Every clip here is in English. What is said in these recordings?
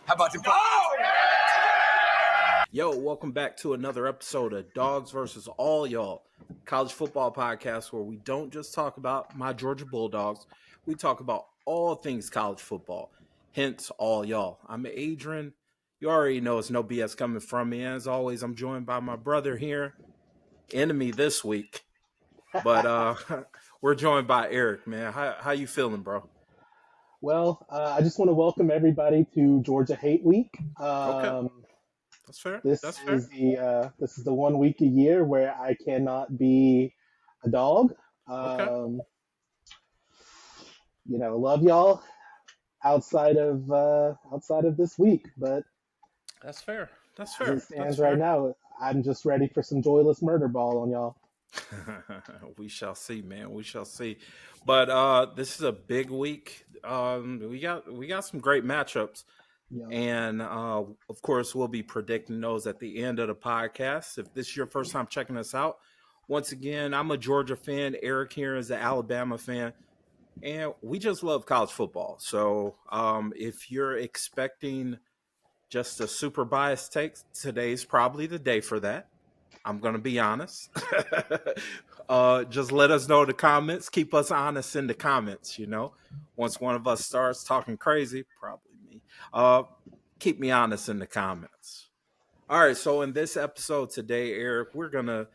How about you? Yo, welcome back to another episode of Dogs versus All Y'all, college football podcast where we don't just talk about my Georgia Bulldogs, we talk about all things college football, hence All Y'all. I'm Adrian. You already know it's no BS coming from me. As always, I'm joined by my brother here, enemy this week, but we're joined by Eric, man. How you feeling, bro? Well, I just want to welcome everybody to Georgia Hate Week. Okay, that's fair. This That's fair. is the 1 week a year where I cannot be a dog. Okay. Love y'all outside of this week, but That's fair. That's as fair. it stands That's right fair. now, I'm just ready for some joyless murder ball on y'all. We shall see, man. We shall see. But this is a big week. We got some great matchups, Yeah. and of course, we'll be predicting those at the end of the podcast. If this is your first time checking us out, once again, I'm a Georgia fan. Eric here is an Alabama fan, and we just love college football. So if you're expecting just a super biased take, today's probably the day for that. I'm going to be honest. Just let us know in the comments. Keep us honest in the comments, Once one of us starts talking crazy, probably me, keep me honest in the comments. All right, so in this episode today, Eric, we're gonna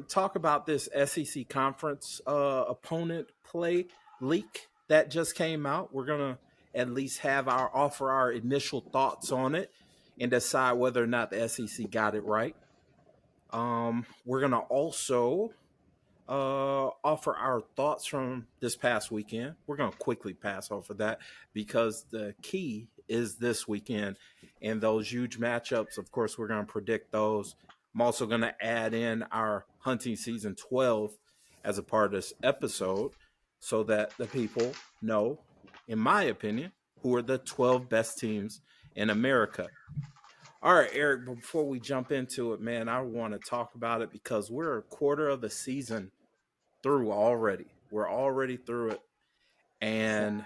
talk about this SEC conference opponent play leak that just came out. We're gonna at least offer our initial thoughts on it and decide whether or not the SEC got it right. We're gonna also offer our thoughts from this past weekend. We're gonna quickly pass over that because the key is this weekend and those huge matchups. Of course, we're gonna predict those. I'm also gonna add in our hunting season 12 as a part of this episode so that the people know, in my opinion, who are the 12 best teams in America. All right, Eric, before we jump into it, man, I want to talk about it because we're a quarter of the season through already. We're already through it. And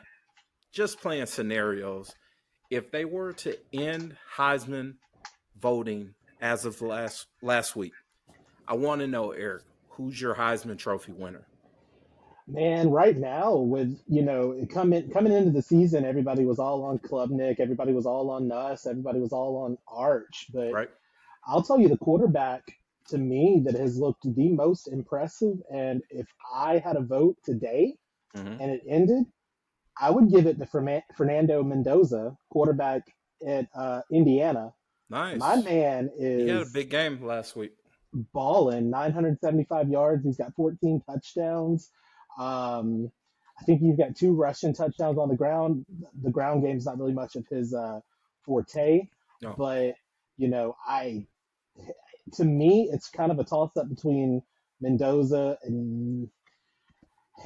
just playing scenarios, if they were to end Heisman voting as of last week, I want to know, Eric, who's your Heisman Trophy winner? Man, right now with coming into the season, everybody was all on Klubnik, everybody was all on Nuss, everybody was all on Arch. But Right? I'll tell you, the quarterback to me that has looked the most impressive, and if I had a vote today Mm-hmm. and it ended, I would give it to Fernando Mendoza, quarterback at Indiana. Nice. My man He had a is big game last week. balling, 975 yards. He's got 14 touchdowns. I think he's got 2 rushing touchdowns on the ground. The ground game's not really much of his forte, No. but to me, it's kind of a toss up between Mendoza and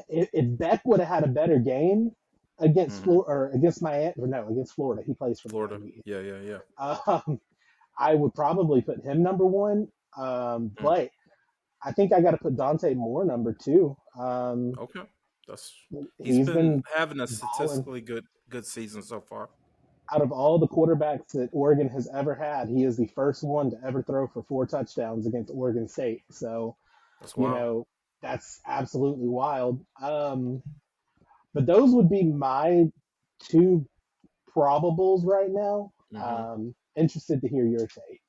if Beck would have had a better game against against Miami, or no, against Florida. He plays for Florida. Miami. Yeah. I would probably put him number 1. But I think I got to put Dante Moore number 2. Okay. He's been having a statistically good season so far. Out of all the quarterbacks that Oregon has ever had, he is the first one to ever throw for 4 touchdowns against Oregon State. So, That's wild. that's absolutely wild. But those would be my 2 probables right now. Mm-hmm. Interested to hear your take.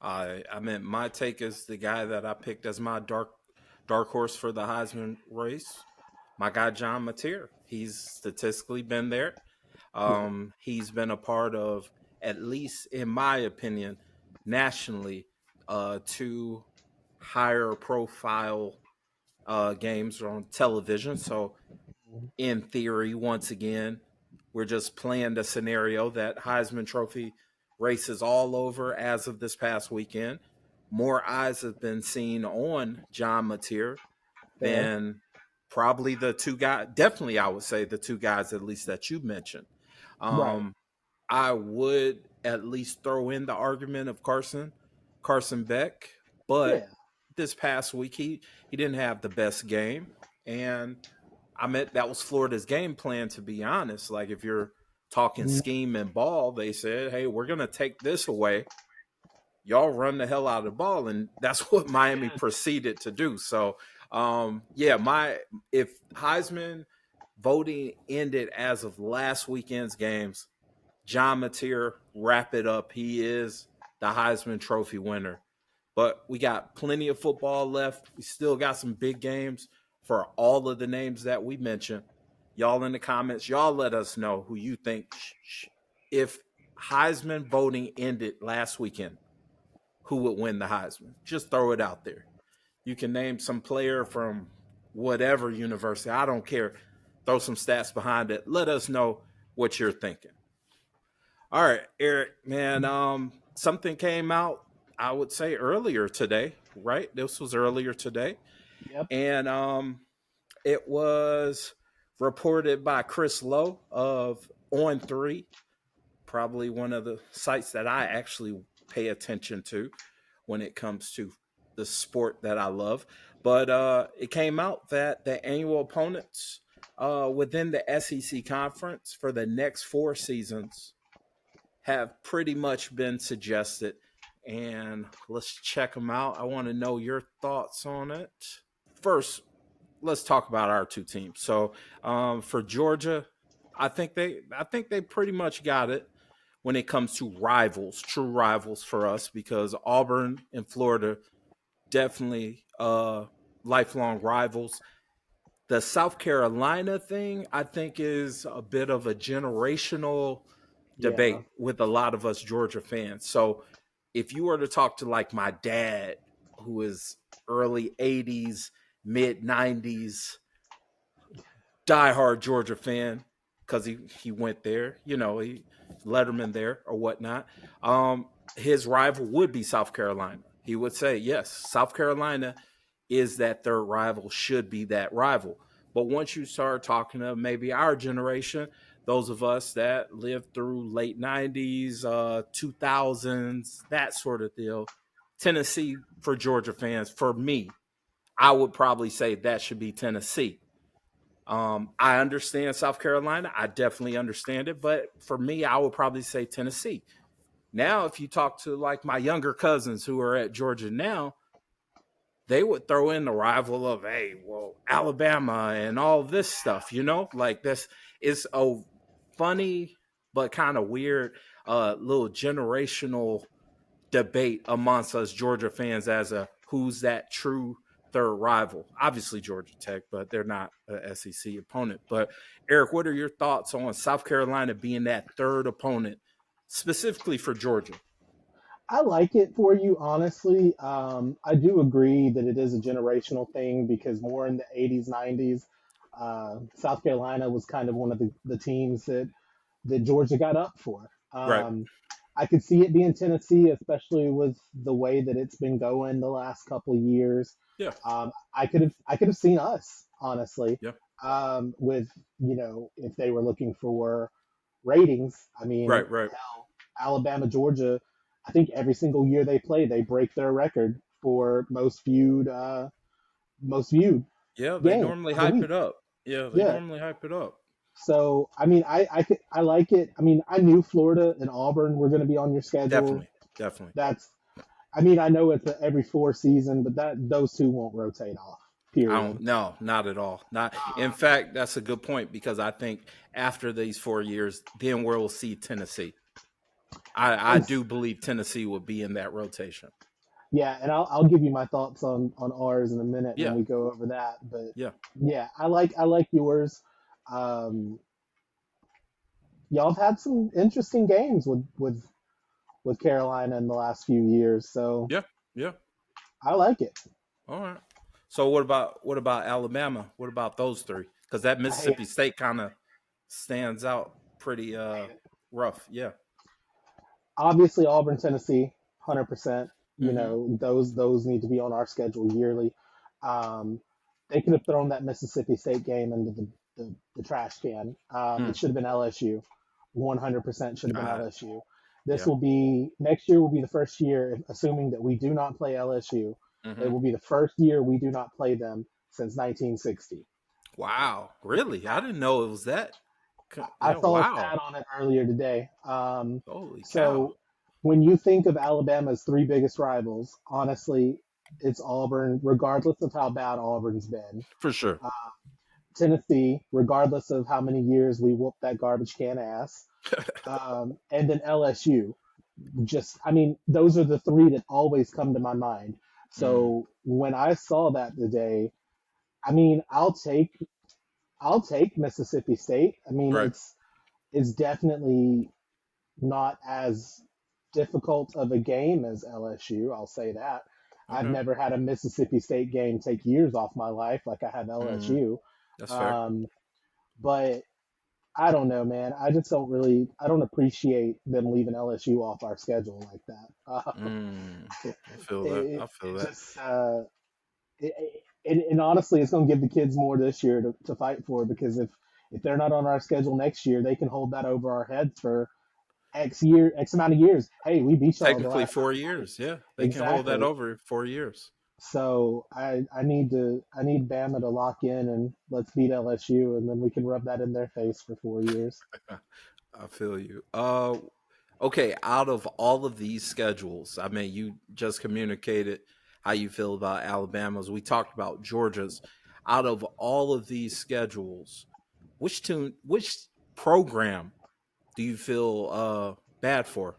I mean, my take is the guy that I picked as my dark horse for the Heisman race. My guy John Mateer. He's statistically been there. He's been a part of, at least in my opinion, nationally, 2 higher profile games on television. So, in theory, once again, we're just playing the scenario that Heisman Trophy races all over as of this past weekend. More eyes have been seen on John Mateer than probably the 2 guys. Definitely, I would say the 2 guys at least that you mentioned. Right. I would at least throw in the argument of Carson Beck, but this past week he didn't have the best game, and I meant that was Florida's game plan, to be honest. Like, if you're talking scheme and ball, they said, hey, we're going to take this away. Y'all run the hell out of the ball. And that's what Miami proceeded to do. So, yeah, if Heisman voting ended as of last weekend's games, John Mateer, wrap it up. He is the Heisman Trophy winner. But we got plenty of football left. We still got some big games for all of the names that we mentioned. Y'all in the comments, y'all let us know who you think. If Heisman voting ended last weekend, who would win the Heisman? Just throw it out there. You can name some player from whatever university. I don't care. Throw some stats behind it. Let us know what you're thinking. All right, Eric, man. Something came out, I would say earlier today, right? This was earlier today. Yep. And it was reported by Chris Lowe of On3, probably one of the sites that I actually pay attention to when it comes to the sport that I love. But it came out that the annual opponents within the SEC conference for the next 4 seasons have pretty much been suggested. And let's check them out. I want to know your thoughts on it. First, let's talk about our two teams. So for Georgia, I think they pretty much got it when it comes to rivals, true rivals for us, because Auburn and Florida definitely lifelong rivals. The South Carolina thing, I think, is a bit of a generational Yeah. debate with a lot of us Georgia fans. So if you were to talk to like my dad, who is early 80s, mid 90s, diehard Georgia fan, because he went there, he Letterman there or whatnot. His rival would be South Carolina. He would say, yes, South Carolina is that third rival, should be that rival. But once you start talking to maybe our generation, those of us that lived through late 90s, 2000s, that sort of deal, Tennessee for Georgia fans, for me, I would probably say that should be Tennessee. I understand South Carolina. I definitely understand it. But for me, I would probably say Tennessee. Now, if you talk to like my younger cousins who are at Georgia now, they would throw in the rival of, hey, well, Alabama and all this stuff, like this is a funny but kind of weird little generational debate amongst us Georgia fans as a who's that true third rival. Obviously Georgia Tech, but they're not a SEC opponent. But Eric, what are your thoughts on South Carolina being that third opponent specifically for Georgia? I like it for you, honestly. I do agree that it is a generational thing because more in the 80s, 90s, South Carolina was kind of one of the teams that Georgia got up for. Right. I could see it being Tennessee, especially with the way that it's been going the last couple of years. Yeah. I could have seen us, honestly, Yeah. with if they were looking for ratings. I mean, Right. Right. hell, Alabama, Georgia. I think every single year they play, they break their record for most viewed Yeah. They game normally of the hype week. it up. Yeah. They Yeah. normally hype it up. So I mean, I like it. I mean, I knew Florida and Auburn were going to be on your schedule. Definitely. Definitely. That's I mean, I know it's every 4 season, but that those two won't rotate off. I Period. don't no, not at all. Not in fact, that's a good point because I think after these 4 years, then we'll see Tennessee. I And do believe Tennessee will be in that rotation. yeah, and I'll give you my thoughts on ours in a minute when Yeah, we go over that. But yeah, yeah, I like yours. Um, y'all have had some interesting games with Carolina in the last few years, so yeah, yeah. I like it. All right. So what about Alabama? What about those three? Because that I hate Mississippi State kind of stands out pretty it. rough. Yeah. Obviously Auburn, Tennessee, 100%. Mm-hmm. Those need to be on our schedule yearly. Um, they could have thrown that Mississippi State game into the trash can. Mm. It should have been LSU. 100% should have been Uh, LSU. This yeah. will be next year will be the first year, assuming that we do not play LSU. It Mm-hmm. will be the first year we do not play them since 1960. Wow. Really? I didn't know it was that. I Yeah, saw a wow. stat on it earlier today. Holy cow. So when you think of Alabama's three biggest rivals, honestly, it's Auburn, regardless of how bad Auburn's been. For sure. Uh, Tennessee, regardless of how many years we whooped that garbage can ass. And then LSU. Just, I mean, those are the three that always come to my mind. Mm, So when I saw that today, I mean, I'll take Mississippi State. I mean, right. it's definitely not as difficult of a game as LSU. I'll say that. I've Okay. never had a Mississippi State game take years off my life like I have Mm, LSU. that's fair. Um, but I don't know, man. I just don't really, I don't appreciate them leaving LSU off our schedule like that. Mm, It, I feel that. it, I feel it that. just, and honestly, it's going to give the kids more this year to fight for because if they're not on our schedule next year, they can hold that over our heads for X amount of years. Hey, we beat y'all the Technically last time 4 years. we played. Yeah, they can hold that Exactly. over 4 years. So I need Bama to lock in and let's beat LSU and then we can rub that in their face for 4 years. I feel you. Okay. Out of all of these schedules, I mean, you just communicated how you feel about Alabama's. We talked about Georgia's. Out of all of these schedules, which program do you feel bad for?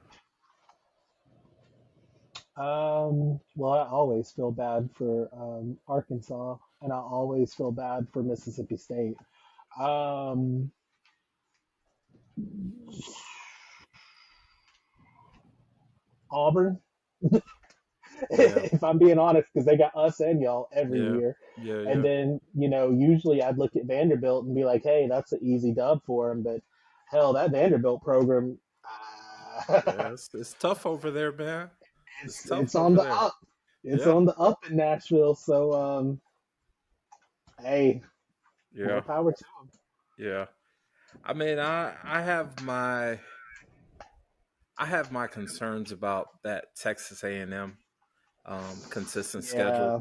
Well, I always feel bad for Arkansas, and I always feel bad for Mississippi State. Um, Auburn, Yeah, if I'm being honest, because they got us and y'all every yeah, year. yeah, And yeah. then, usually I'd look at Vanderbilt and be like, hey, that's an easy dub for them. But hell, that Vanderbilt program, Yeah, it's tough over there, man. It's it's tough on over the there. up. It's Yeah, on the up in Nashville. So, hey, more yeah, power to them. yeah. I mean, I have my concerns about that Texas A&M consistent schedule. Yeah,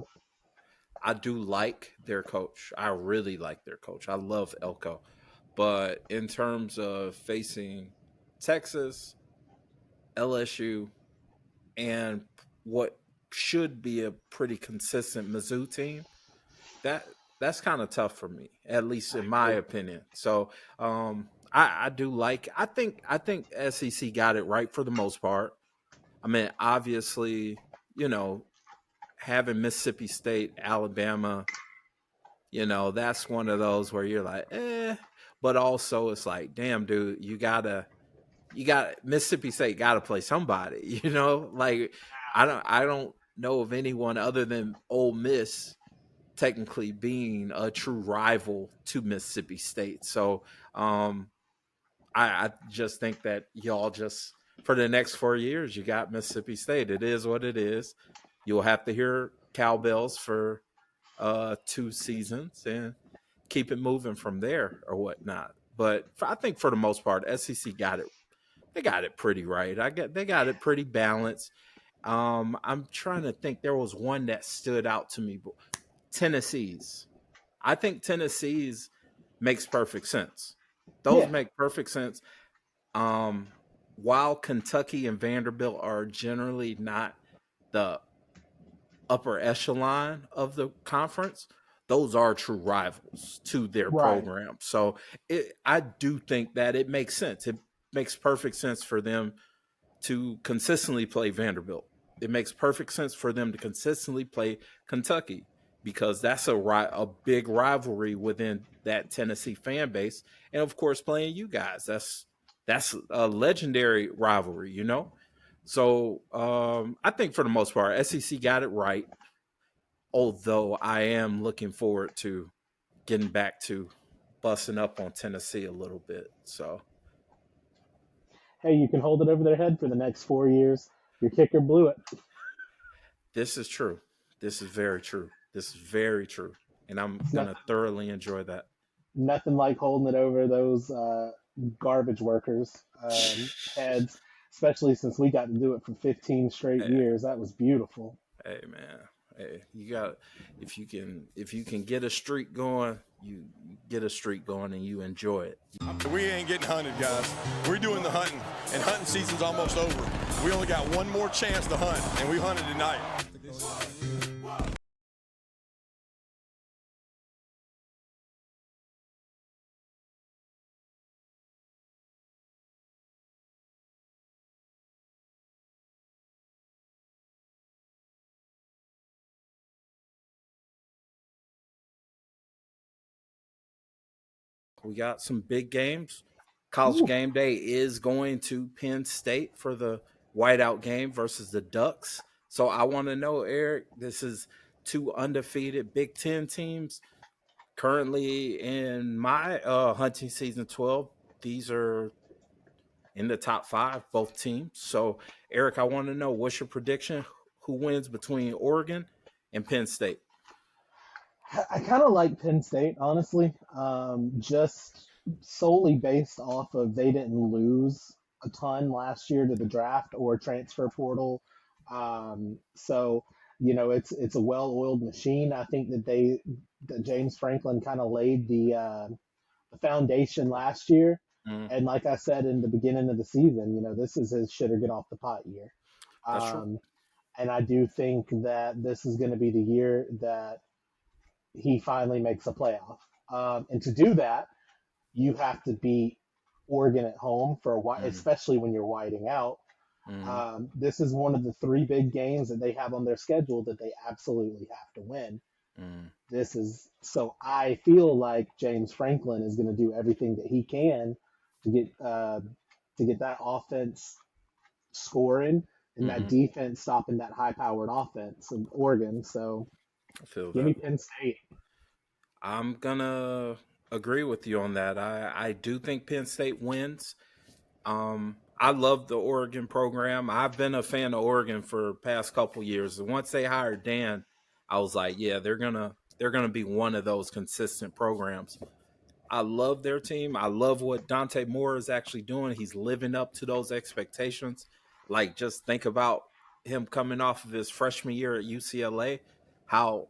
I do like their coach. I really like their coach. I love Elko, but in terms of facing Texas, LSU, and what should be a pretty consistent Mizzou team, that that's kind of tough for me, at least I in my agree. opinion. So I do like. I think SEC got it right for the most part. I mean, obviously, you know, having Mississippi State, Alabama, that's one of those where you're like, but also it's like, damn, dude, you got Mississippi State got to play somebody. Like I don't know of anyone other than Ole Miss technically being a true rival to Mississippi State. So um, I just think that y'all just for the next 4 years you got Mississippi State. It is what it is. You'll have to hear cowbells for 2 seasons and keep it moving from there or whatnot. But I think for the most part, SEC got it. They got it pretty right. They got it pretty balanced. I'm trying to think. There was one that stood out to me. Tennessee's. I think Tennessee's makes perfect sense. Those Yeah, make perfect sense. Um, while Kentucky and Vanderbilt are generally not the upper echelon of the conference, those are true rivals to their right. program. So I do think that it makes sense. It makes perfect sense for them to consistently play Vanderbilt. It makes perfect sense for them to consistently play Kentucky because that's a big rivalry within that Tennessee fan base, and of course, playing you guys. That's a legendary rivalry. So I think for the most part, SEC got it right. Although I am looking forward to getting back to busting up on Tennessee a little bit. So Hey, you can hold it over their head for the next 4 years. Your kicker blew it. this is true. This is very true. This is very true. And I'm It's going to nothing, thoroughly enjoy that. nothing like holding it over those garbage workers' hey, heads, especially since we got to do it for 15 straight years. That was beautiful. hey, man. You got if you can get a streak going, you get a streak going and you enjoy it. We ain't getting hunted, guys. We're doing the hunting, and hunting season's almost over. We only got one more chance to hunt, and we hunted tonight. We got some big games. College Ooh. game day is going to Penn State for the whiteout game versus the Ducks. So I want to know, Eric, this is two undefeated Big Ten teams. Currently in my hunting season 12, these are in the top five, both teams. So, Eric, I want to know what's your prediction? Who wins between Oregon and Penn State? I kind of like Penn State, honestly, just solely based off of they didn't lose a ton last year to the draft or transfer portal. So it's a well-oiled machine. I think that James Franklin kind of laid the foundation last year, Mm, and like I said in the beginning of the season, this is his shit or get off the pot year. that's true. Um, and I do think that this is going to be the year that he finally makes a playoff. And to do that, you have to beat Oregon at home for a while, Mm, especially when you're whiting out. mm, This is one of the three big games that they have on their schedule that they absolutely have to win. mm, This is so I feel like James Franklin is going to do everything that he can to get that offense scoring and that mm. defense stopping that high-powered offense of Oregon. So I feel give that. me Penn State. I'm gonna agree with you on that. I do think Penn State wins. I love the Oregon program. I've been a fan of Oregon for past couple years. And once they hired Dan, I was like, yeah, they're gonna be one of those consistent programs. I love their team. I love what Dante Moore is actually doing. He's living up to those expectations. Like, just think about him coming off of his freshman year at UCLA, how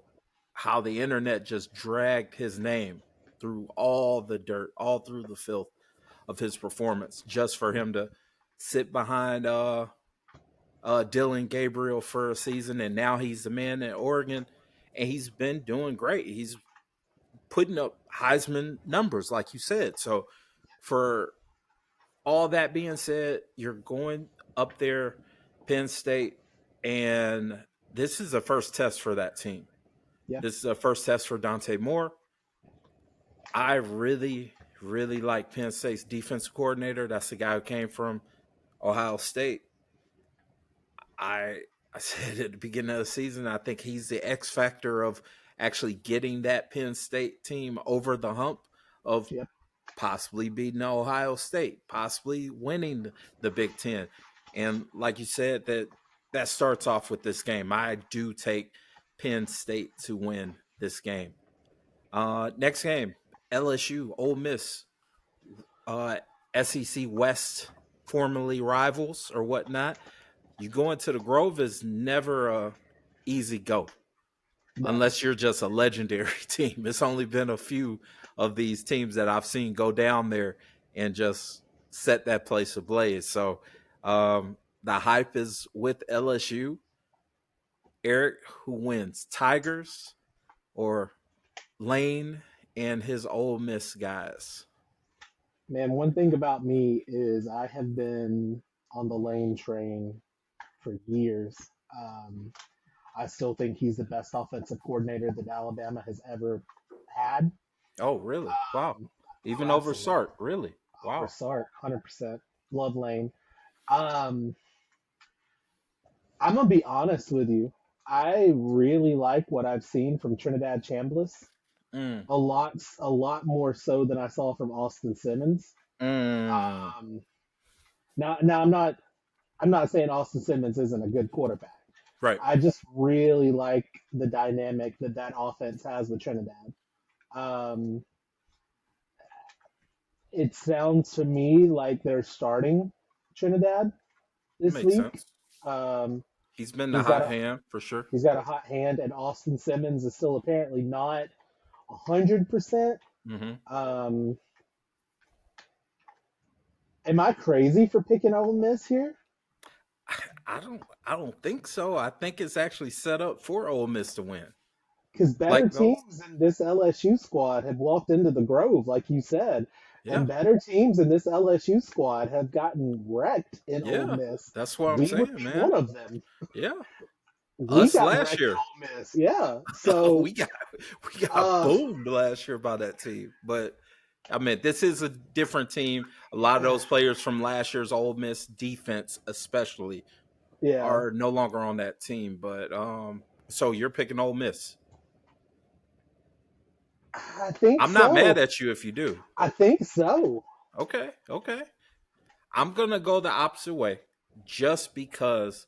how the internet just dragged his name through all the dirt, all through the filth of his performance, just for him to sit behind Dylan Gabriel for a season, and now he's the man at Oregon, and he's been doing great. He's putting up Heisman numbers, like you said. So, for all that being said, you're going up there, Penn State, and this is the first test for that team. Yeah. This is the first test for Dante Moore. I really, really like Penn State's defensive coordinator. That's the guy who came from Ohio State. I I said at the beginning of the season, I think he's the X factor of actually getting that Penn State team over the hump of Yep. possibly beating Ohio State, possibly winning the Big Ten. And like you said, that starts off with this game. I do take Penn State to win this game. Next game, LSU, Ole Miss, uh, SEC West, formerly rivals or whatnot. You go into the Grove is never a easy go No. unless you're just a legendary team. It's only been a few of these teams that I've seen go down there and just set that place ablaze. So the hype is with LSU. Eric, who wins? Tigers or Lane and his Ole Miss guys? Man, one thing about me is I have been on the Lane train for years. Um, I still think he's the best offensive coordinator that Alabama has ever had. Oh, really? Wow. Oh, Even over absolutely. Sark, really? Over Wow. Sark, 100%. Love Lane. Um, I'm gonna be honest with you. I really like what I've seen from Trinidad Chambliss. Mm, A lot more so than I saw from Austin Simmons. mm, Um, now I'm not saying Austin Simmons isn't a good quarterback. right. I just really like the dynamic that offense has with Trinidad. Um, it sounds to me like they're starting Trinidad this Makes week. sense. Um, He's been the He's got hot a hand for sure. he's got a hot hand, and Austin Simmons is still apparently not 100%. Hmm. Um, am I crazy for picking Ole Miss here? I don't think so. I think it's actually set up for Ole Miss to win. Because better Like those, teams in this LSU squad have walked into the Grove, like you said, yeah, and better teams in this LSU squad have gotten wrecked in Ole yeah. Miss. That's what I'm We would saying, be man. one of them. Yeah, We us got last wrecked at year. Ole Miss, yeah. So, We got uh, boomed last year by that team. But I mean, this is a different team. A lot of those players from last year's Ole Miss defense, especially, yeah, are no longer on that team. But so you're picking Ole Miss. I think I'm not so. mad at you if you do. I think so. Okay, okay. I'm gonna go the opposite way, just because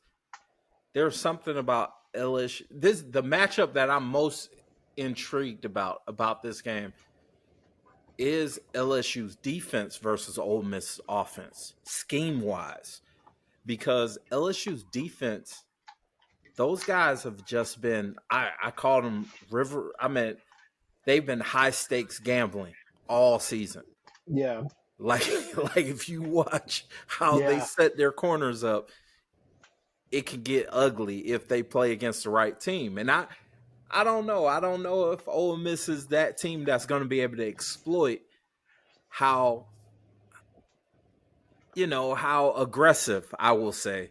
there's something about LSU. The matchup that I'm most intrigued about this game is LSU's defense versus Ole Miss offense, scheme wise, because LSU's defense, those guys have just been I call them river. I mean, they've been high stakes gambling all season. Yeah, Like like if you watch how they yeah, set their corners up, it can get ugly if they play against the right team. And I don't know. I don't know if Ole Miss is that team that's going to be able to exploit how how aggressive, I will say,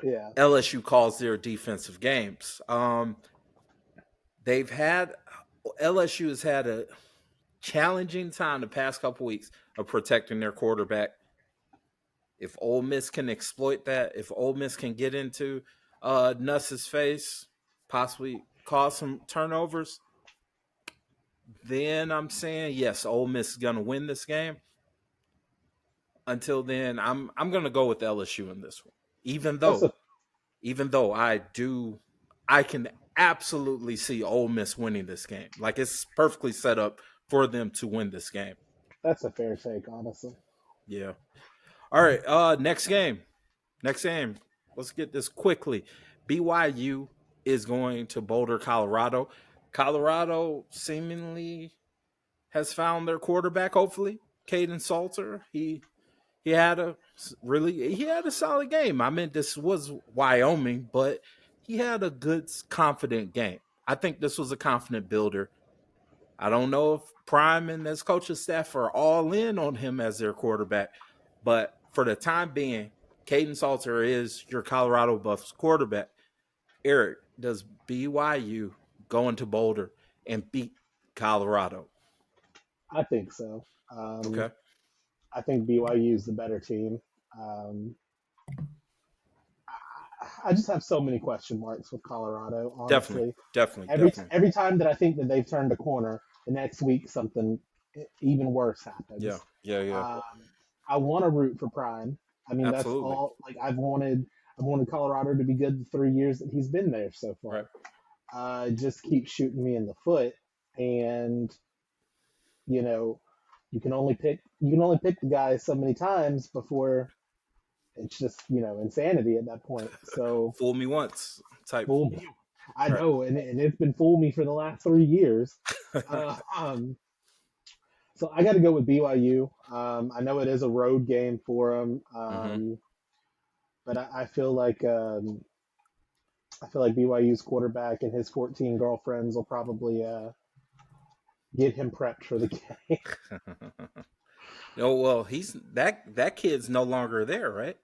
yeah, LSU calls their defensive games. They've had LSU has had a challenging time the past couple weeks of protecting their quarterback. If Ole Miss can exploit that, if Ole Miss can get into Nuss's face, possibly cause some turnovers, then I'm saying yes, Ole Miss is going to win this game. Until then, I'm going to go with LSU in this one, even that's though a I can absolutely see Ole Miss winning this game. Like it's perfectly set up for them to win this game. that's a fair take, honestly. Yeah. All right. Next game. Next game. Let's get this quickly. BYU is going to Boulder, Colorado. Colorado seemingly has found their quarterback. Hopefully, Caden Salter. He had a solid game. I mean, this was Wyoming, but he had a good, confident game. I think this was a confident builder. I don't know if Prime and his coaching staff are all in on him as their quarterback, but for the time being, Caden Salter is your Colorado Buffs quarterback. Eric, does BYU go into Boulder and beat Colorado? I think so. Okay, I think BYU is the better team. Um, I just have so many question marks with Colorado, definitely, honestly. definitely, Every definitely. every time that I think that they've turned a corner, the next week something even worse Yeah, happens. yeah, yeah. Um, I want to root for Prime. I mean, that's Absolutely. all. Like I've wanted Colorado to be good the 3 years that he's been there so Right. far. It just keeps shooting me in the foot, and you know, you can only pick the guy so many times before it's just insanity at that point. So Fool me once type. fool me. I Right. know, and it's been fool me for the last 3 years. Uh, um, so I got to go with BYU. I know it is a road game for them, Hmm. but I feel like BYU's quarterback and his 14 girlfriends will probably get him prepped for the game. Oh well, he's that kid's no longer there, right?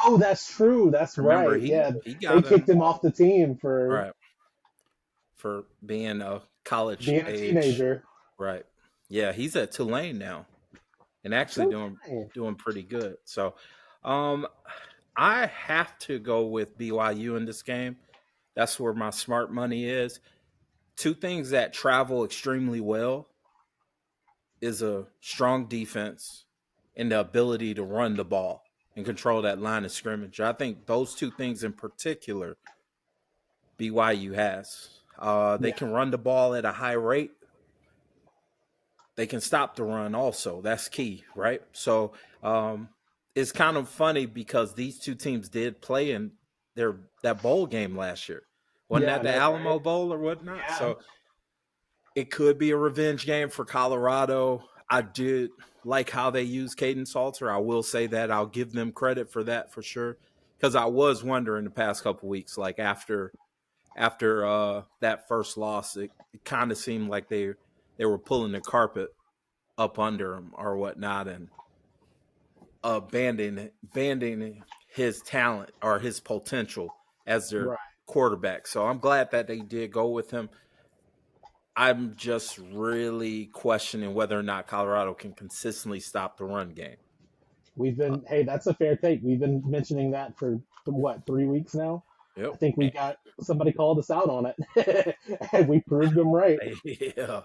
Oh, that's true. That's Remember right. Yeah, he they got kicked him him off the team for right for being a college being a age. teenager. Right. Yeah, he's at Tulane now and actually Okay. doing pretty good. So, um, I have to go with BYU in this game. That's where my smart money is. Two things that travel extremely well is a strong defense and the ability to run the ball and control that line of scrimmage. I think those two things in particular, BYU has. They Yeah. can run the ball at a high rate. They can stop the run also. That's key, right? So it's kind of funny because these two teams did play in that bowl game last year. Wasn't Yeah, that I the know, Alamo right? Bowl or whatnot? Yeah. So it could be a revenge game for Colorado. I did like how they used Caden Salter. I will say that. I'll give them credit for that for sure. Because I was wondering the past couple weeks, like after that first loss, it kind of seemed like they were pulling the carpet up under him or whatnot, and abandoning his talent or his potential as their Right. quarterback. So I'm glad that they did go with him. I'm just really questioning whether or not Colorado can consistently stop the run game. Hey, that's a fair take. We've been mentioning that for what, 3 weeks now? Yep. I think we got somebody called us out on it, and we proved them right. Yeah,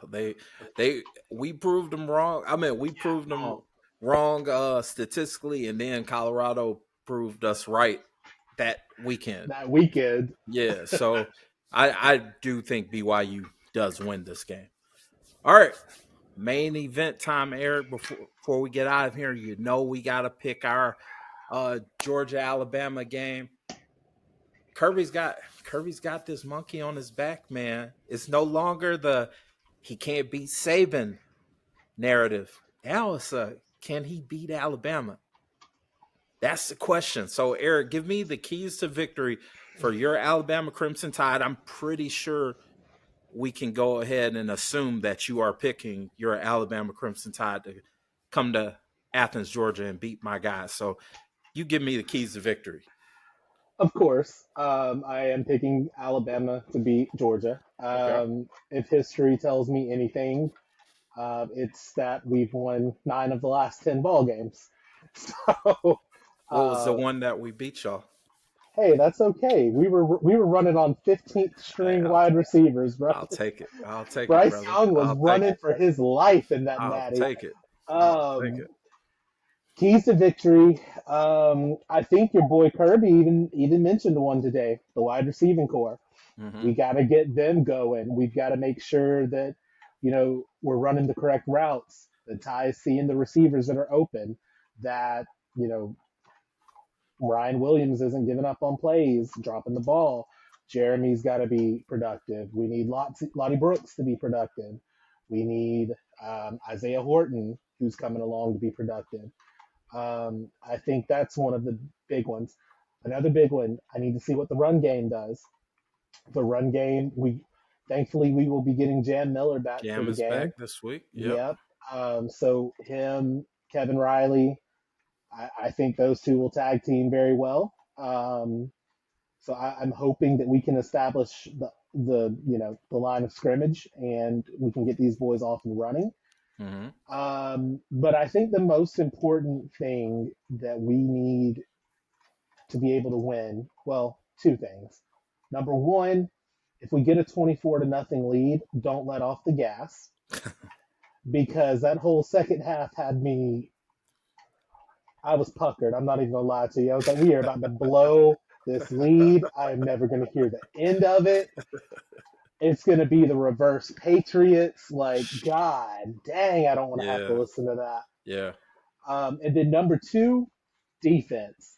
we proved them wrong. I mean, we proved them Oh, wrong statistically, and then Colorado proved us right that weekend. that weekend. Yeah, so I do think BYU does win this game. All right, main event time, Eric. Before we get out of here, you know we got to pick our Georgia Alabama game. Kirby's got this monkey on his back, man. It's no longer the he can't beat Saban narrative. Now it's can he beat Alabama? That's the question. So, Eric, give me the keys to victory for your Alabama Crimson Tide. I'm pretty sure we can go ahead and assume that you are picking your Alabama Crimson Tide to come to Athens, Georgia, and beat my guys. So, you give me the keys to victory. Of course, I am picking Alabama to beat Georgia. Okay. If history tells me anything, it's that we've won 9 of the last 10 ball games. So, What was the uh, one that we beat y'all? hey, that's okay. We were running on 15th Hey, string wide receivers, bro. I'll take it. I'll take it, Bryce brother. Young was I'll take running it. for his life in that I'll natty. take it. I'll take Um, it. Keys to victory. I think your boy Kirby even mentioned one today. The wide receiving core. Mm-hmm. We got to get them going. We've got to make sure that we're running the correct routes. That Ty's seeing the receivers that are open. That you know Ryan Williams isn't giving up on plays, dropping the ball. Jeremy's got to be productive. We need Lottie Brooks to be productive. We need Isaiah Horton, who's coming along, to be productive. I think that's one of the big ones. Another big one, I need to see what the run game does. The run game, thankfully we will be getting Jam Miller back for Jam the is back game. this week. Yep. Yep. So him, Kevin Riley, I think those two will tag team very well. So I'm hoping that we can establish the line of scrimmage and we can get these boys off and running. But I think the most important thing that we need to be able to win, well, two things. Number one, if we get a 24-0 lead, don't let off the gas, because that whole second half had me. I was puckered. I'm not even gonna lie to you. I was like, we are about to blow this lead. I'm never gonna hear the end of it. It's gonna be the reverse Patriots. Like, God dang, I don't want to have to Yeah. listen to that. Yeah. And then number two, defense.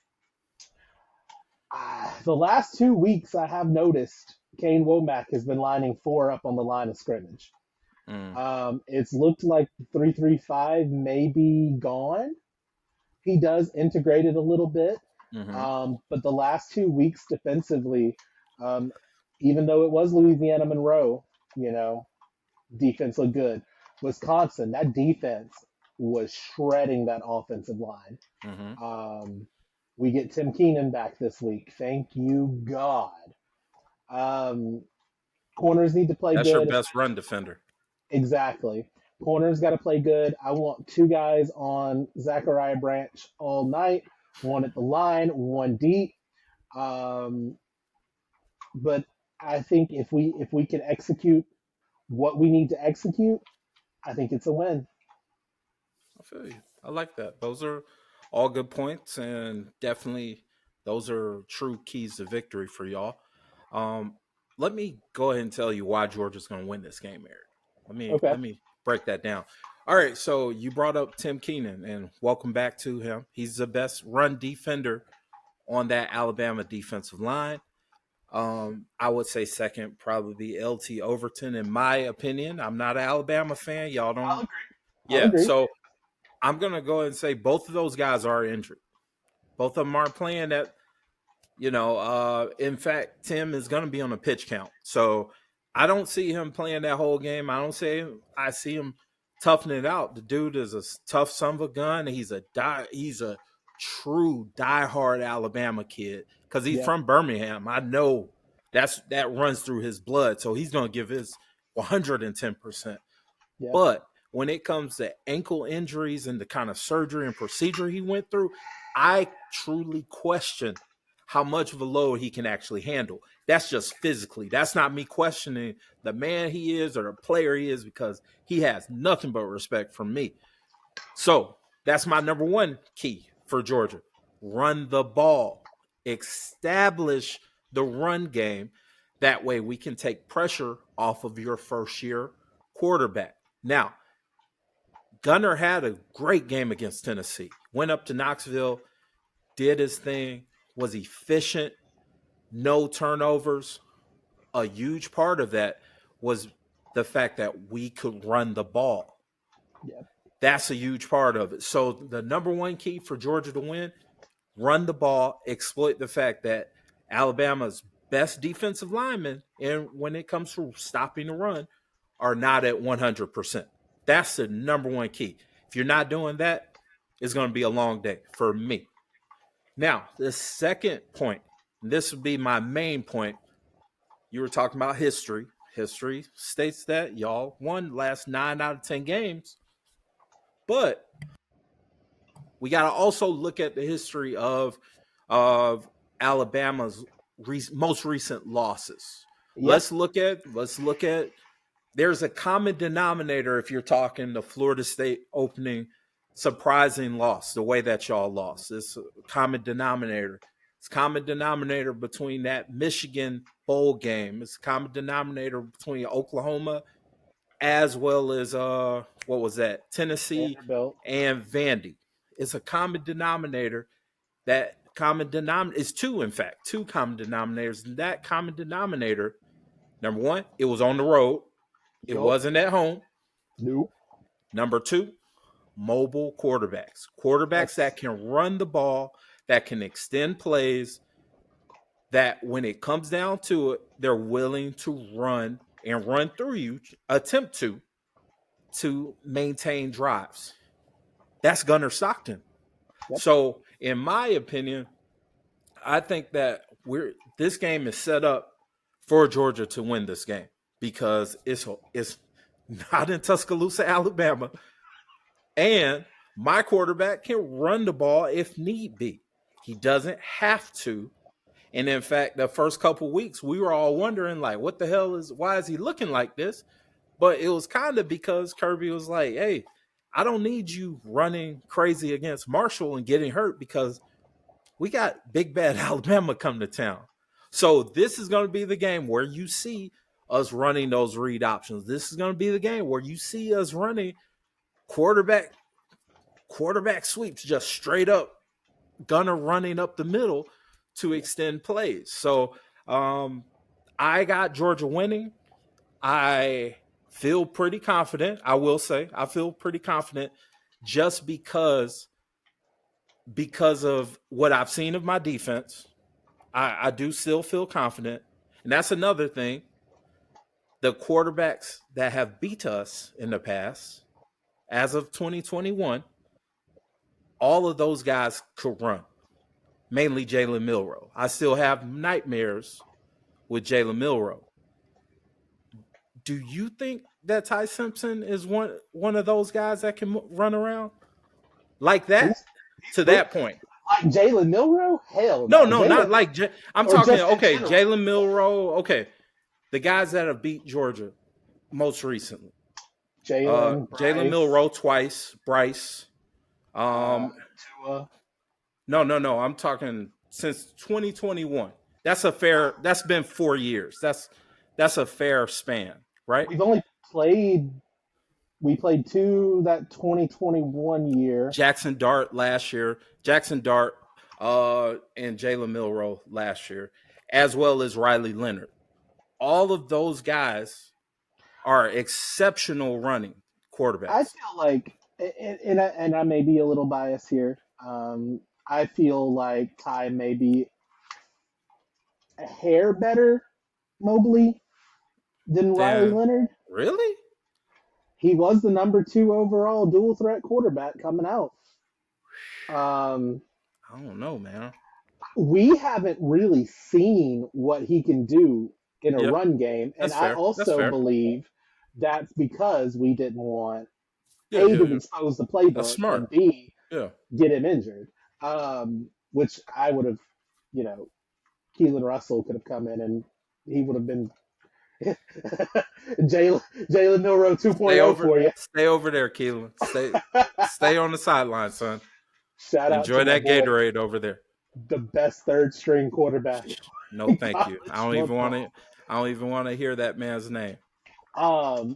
The last 2 weeks, I have noticed Kane Womack has been lining four up on the line of scrimmage. It's looked like the 3-3-5 may be gone. He does integrate it a little bit. But the last 2 weeks defensively, even though it was Louisiana Monroe, defense looked good. Wisconsin, that defense was shredding that offensive line. We get Tim Keenan back this week. Thank you, God. Corners need to play That's your good. best run defender. Exactly. Corners got to play good. I want two guys on Zachariah Branch all night. One at the line, one deep. But I think if we can execute what we need to execute, I think it's a win. I feel you. I like that. Those are all good points, and definitely those are true keys to victory for y'all. Let me go ahead and tell you why Georgia's going to win this game, Eric. Okay. Let me break that down. All right, so you brought up Tim Keenan, and welcome back to him. He's the best run defender on that Alabama defensive line. I would say second probably be LT Overton, in my opinion. I'm not an Alabama fan. Y'all don't. I'll agree. I'll Yeah, agree. so I'm going to go ahead and say both of those guys are injured. Both of them aren't playing at, in fact, Tim is going to be on a pitch count. So I don't see him playing that whole game. I see him toughing it out. The dude is a tough son of a gun. He's a true diehard Alabama kid because he's from Birmingham. I know that runs through his blood. So he's going to give his 110%. Yeah. But when it comes to ankle injuries and the kind of surgery and procedure he went through, I truly question how much of a load he can actually handle. That's just physically. That's not me questioning the man he is or the player he is, because he has nothing but respect from me. So that's my number one key for Georgia. Run the ball. Establish the run game. That way we can take pressure off of your first-year quarterback. Now, Gunner had a great game against Tennessee. Went up to Knoxville, did his thing, was efficient, no turnovers. A huge part of that was the fact that we could run the ball. Yeah. That's a huge part of it. So the number one key for Georgia to win, run the ball, exploit the fact that Alabama's best defensive linemen, and when it comes to stopping the run, are not at 100%. That's the number one key. If you're not doing that, it's going to be a long day for me. Now, the second point, this would be my main point. You were talking about history. History states that y'all won last 9 out of 10 games. But we got to also look at the history of Alabama's most recent losses. Yep. Let's look at there's a common denominator if you're talking the Florida State opening surprising loss, the way that y'all lost. It's a common denominator. It's a common denominator between that Michigan bowl game. It's a common denominator between Oklahoma as well as what was that? Tennessee Vanderbilt. And Vandy. It's a common denominator. That common denominator is two common denominators. And that common denominator, number one, it was on the road. It wasn't at home. Nope. Number two, mobile quarterbacks. Quarterbacks that can run the ball, that can extend plays, that when it comes down to it, they're willing to run and run through you, attempt to maintain drives. That's Gunnar Stockton. Yep. So, in my opinion, I think that this game is set up for Georgia to win this game because it's not in Tuscaloosa, Alabama, and my quarterback can run the ball if need be. He doesn't have to. And in fact, the first couple weeks, we were all wondering, like, what the hell why is he looking like this? But it was kind of because Kirby was like, hey, I don't need you running crazy against Marshall and getting hurt because we got big bad Alabama come to town. So this is going to be the game where you see us running those read options. This is going to be the game where you see us running quarterback sweeps, just straight up Gunner running up the middle to extend plays. So I got Georgia winning. I feel pretty confident. I will say I feel pretty confident just because of what I've seen of my defense. I do still feel confident. And that's another thing. The quarterbacks that have beat us in the past, as of 2021, all of those guys could run. Mainly Jalen Milroe. I still have nightmares with Jalen Milroe. Do you think that Ty Simpson is one of those guys that can run around like that? To that point. Like Jalen Milroe? Hell no. No, not like I'm talking, okay, Jalen Milroe, okay. The guys that have beat Georgia most recently. Jalen Milroe twice, Bryce. Tua. No. I'm talking since 2021. That's been 4 years. That's a fair span, right? We played two that 2021 year. Jackson Dart last year. Jackson Dart and Jalen Milroe last year, as well as Riley Leonard. All of those guys are exceptional running I quarterbacks. feel like, and I may be a little biased here. I feel like Ty may be a hair better mobily than Riley Then, Leonard. really? He was the number 2 overall dual threat quarterback coming out. Um, I don't know, man. we haven't really seen what he can do in a Yeah, run game, and that's I fair. That's also fair. believe that's because we didn't want Yeah, A, yeah, to yeah. expose the That's playbook, smart. and B, Yeah. get him injured. Which I would have, Keelan Russell could have come in and he would have been Jalen Milroe Stay 2.0 over. for you. Stay over there, Keelan. Stay on the sideline, son. Shout out to Enjoy my that boy, Gatorade over there. the best third string quarterback No, in thank you. college football. I don't even want to hear that man's name.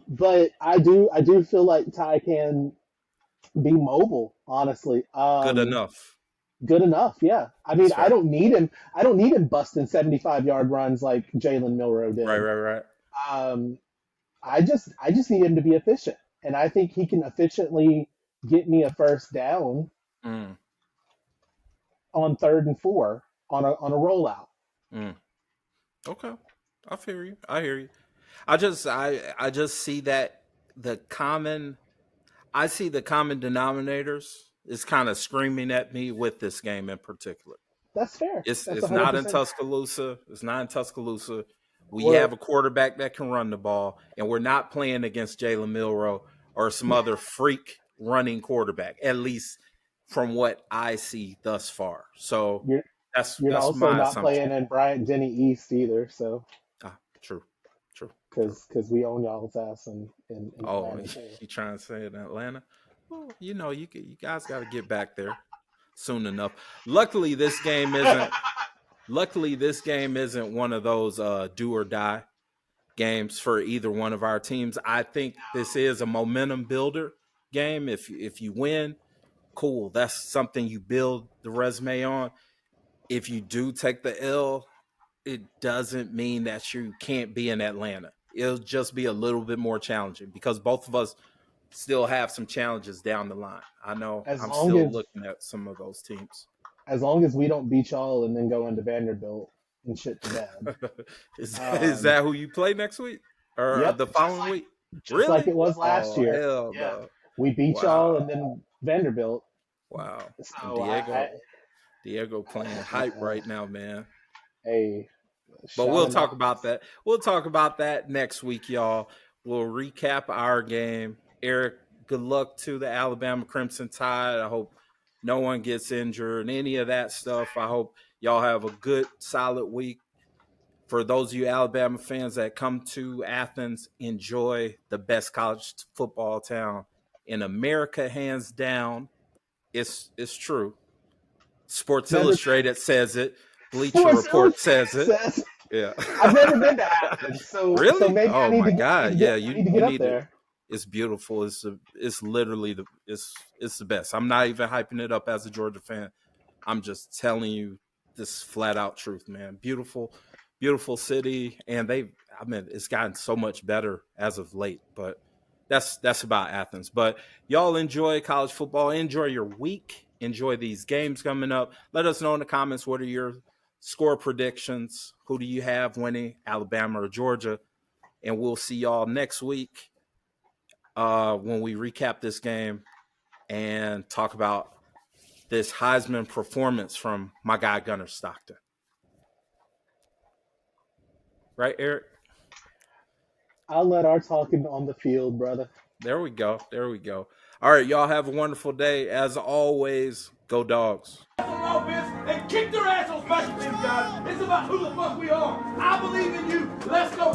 But I do feel like Ty can be mobile, honestly. Good enough. Good enough, yeah. I mean, That's I fair. don't need him. I don't need him busting 75-yard runs like Jalen Milroe Right, did. right, right. Um, I just need him to be efficient, and I think he can efficiently get me a first down Mm, on 3rd and 4 on a rollout. mm. Okay. I hear you. I hear you. I just see that the common I see the common denominators is kind of screaming at me with this game in particular. That's fair. That's It's not in 100% Tuscaloosa. It's not in Tuscaloosa. We or have a quarterback that can run the ball, and we're not playing against Jalen Milroe or some other freak running quarterback, at least from what I see thus far. So you're you're that's also my not assumption. playing in Bryant Denny East either. So True, true, true. because we own y'all's ass in Oh, Atlanta too. you trying to say in Atlanta? Well, you guys got to get back there soon enough. Luckily, this game isn't. Luckily, this game isn't one of those do or die games for either one of our teams. I think this is a momentum builder game. If you win, cool. That's something you build the resume on. If you do take the L, it doesn't mean that you can't be in Atlanta. It'll just be a little bit more challenging because both of us still have some challenges down the line. I know As I'm long still as looking at some of those teams. as long as we don't beat y'all and then go into Vanderbilt and shit the bed. Is Um, that who you play next week or yep, the following week? just like Really? it was last Oh year. hell Yeah, no! we beat y'all and Wow, then Vanderbilt. wow. And So I Diego playing hype right now, man. hey, But shout we'll him talk out. about that. We'll talk about that next week, y'all. We'll recap our game. Eric, good luck to the Alabama Crimson Tide. I hope no one gets injured, any of that stuff. I hope y'all have a good, solid week. For those of you Alabama fans that come to Athens, enjoy the best college football town in America, hands down. It's true. Sports Never been. Illustrated says it. Bleacher Sports Report Illustrated says it. says Yeah. I've never been to Athens, so Really? maybe I Oh need my to get I need God. to Yeah, get I need to get you up need to. there. It's beautiful. It's literally it's the best. I'm not even hyping it up as a Georgia fan. I'm just telling you this flat out truth, man. Beautiful, beautiful city, and it's gotten so much better as of late. But that's about Athens. But y'all enjoy college football. Enjoy your week. Enjoy these games coming up. Let us know in the comments what are your score predictions. Who do you have winning, Alabama or Georgia? And we'll see y'all next week when we recap this game and talk about this Heisman performance from my guy Gunnar Stockton. Right, Eric? I'll let our talking on the field, brother. There we go. There we go. All right, y'all have a wonderful day. As always, go Dogs. Offense and kick their ass on special teams, guys. It's about who the fuck we are. I believe in you. Let's go.